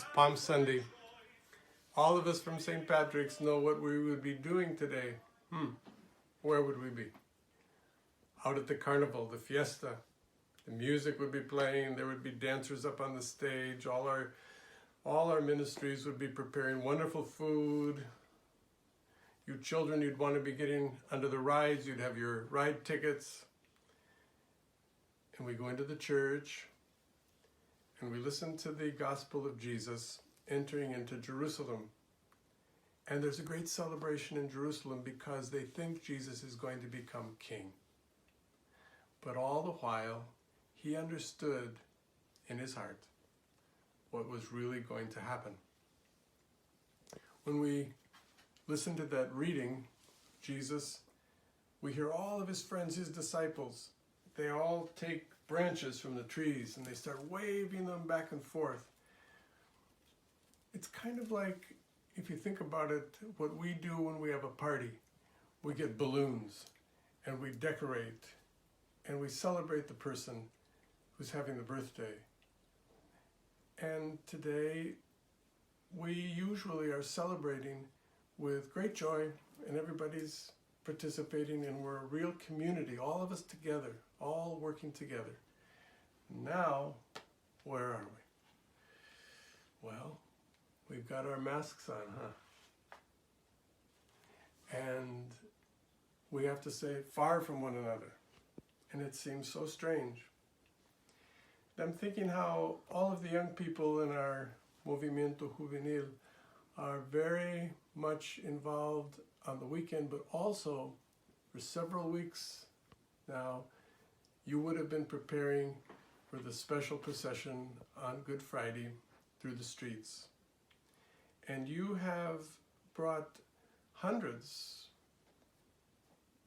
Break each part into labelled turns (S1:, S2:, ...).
S1: It's Palm Sunday. All of us from St. Patrick's know what we would be doing today. Where would we be? Out at the carnival, the fiesta. The music would be playing. There would be dancers up on the stage. All our ministries would be preparing wonderful food. You children, you'd want to be getting under the rides. You'd have your ride tickets. And we go into the church and we listen to the gospel of Jesus entering into Jerusalem. And there's a great celebration in Jerusalem because they think Jesus is going to become king. But all the while, he understood in his heart what was really going to happen. When we listen to that reading, Jesus, we hear all of his friends, his disciples, they all take branches from the trees and they start waving them back and forth. It's kind of like, if you think about it, what we do when we have a party. We get balloons and we decorate and we celebrate the person who's having the birthday. And today we usually are celebrating with great joy and everybody's participating and we're a real community, all of us together, all working together. Now, where are we? Well, we've got our masks on, And we have to stay far from one another. And it seems so strange. I'm thinking how all of the young people in our Movimiento Juvenil are very much involved on the weekend, but also for several weeks now, you would have been preparing for the special procession on Good Friday through the streets. And you have brought hundreds,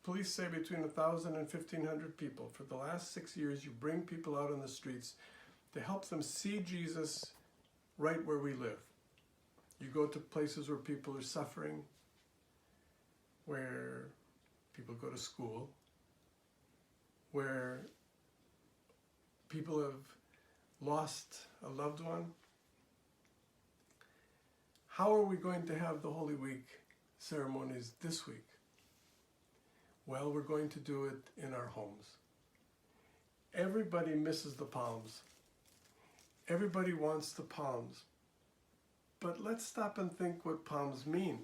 S1: police say between 1,000 and 1,500 people. For the last 6 years, you bring people out on the streets to help them see Jesus right where we live. You go to places where people are suffering, where people go to school, where people have lost a loved one. How are we going to have the Holy Week ceremonies this week? Well, we're going to do it in our homes. Everybody misses the palms. Everybody wants the palms. But let's stop and think what palms mean.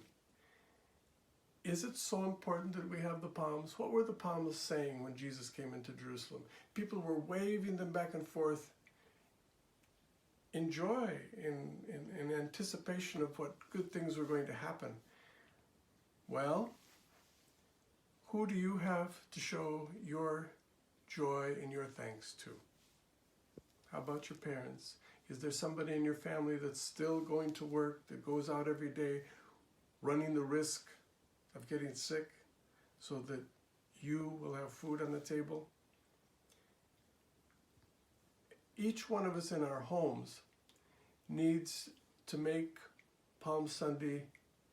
S1: Is it so important that we have the palms? What were the palms saying when Jesus came into Jerusalem? People were waving them back and forth in joy, in anticipation of what good things were going to happen. Well, who do you have to show your joy and your thanks to? How about your parents? Is there somebody in your family that's still going to work, that goes out every day, running the risk of getting sick so that you will have food on the table? Each one of us in our homes needs to make Palm Sunday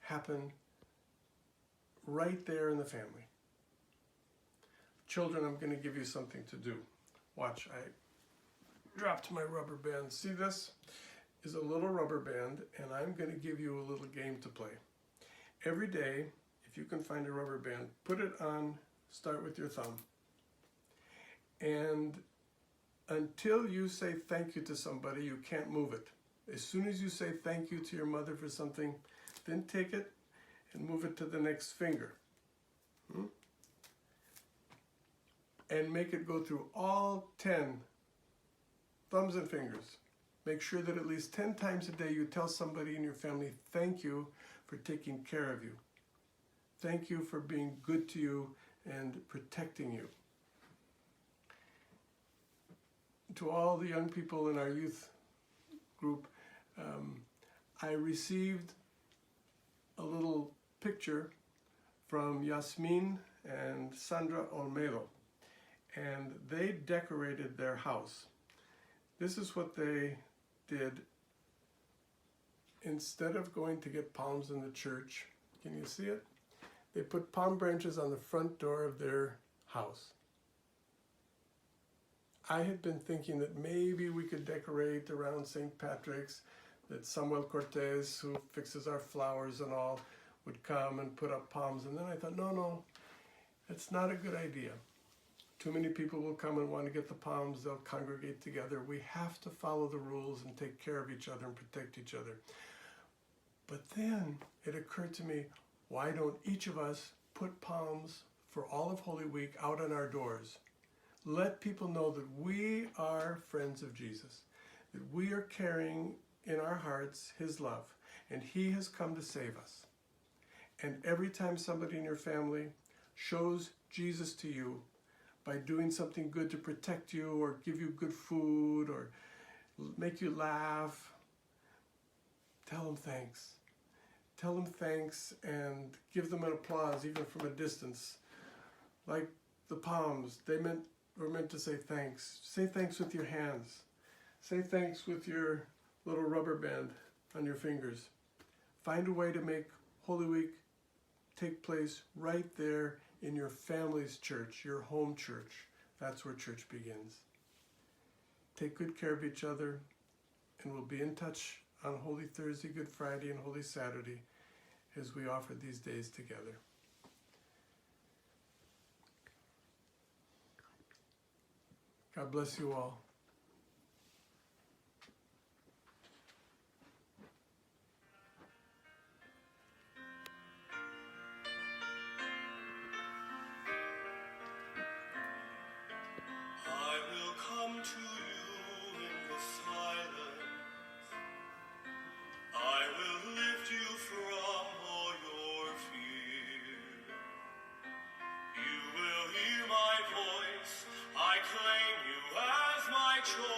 S1: happen right there in the family. Children, I'm going to give you something to do. Watch, I dropped my rubber band. See, this is a little rubber band, and I'm going to give you a little game to play. Every day, if you can find a rubber band, put it on, start with your thumb. And until you say thank you to somebody, you can't move it. As soon as you say thank you to your mother for something, then take it and move it to the next finger. And make it go through all 10 thumbs and fingers. Make sure that at least 10 times a day you tell somebody in your family, thank you for taking care of you. Thank you for being good to you and protecting you. To all the young people in our youth group, I received a little picture from Yasmin and Sandra Olmedo, and they decorated their house. This is what they did. Instead of going to get palms in the church, can you see it? They put palm branches on the front door of their house. I had been thinking that maybe we could decorate around St. Patrick's that Samuel Cortez, who fixes our flowers and all, would come and put up palms. And then I thought, no, it's not a good idea. Too many people will come and want to get the palms. They'll congregate together. We have to follow the rules and take care of each other and protect each other. But then it occurred to me, why don't each of us put palms for all of Holy Week out on our doors? Let people know that we are friends of Jesus, that we are carrying in our hearts His love, and He has come to save us. And every time somebody in your family shows Jesus to you by doing something good to protect you or give you good food or make you laugh, tell them thanks. Tell them thanks and give them an applause even from a distance. Like the palms, were meant to say thanks. Say thanks with your hands. Say thanks with your little rubber band on your fingers. Find a way to make Holy Week take place right there in your family's church, your home church. That's where church begins. Take good care of each other, and we'll be in touch on Holy Thursday, Good Friday, and Holy Saturday as we offer these days together. God bless you all.
S2: I will come to you in the silence. I will lift you from all your fear. You will hear my voice. I claim you as my choice.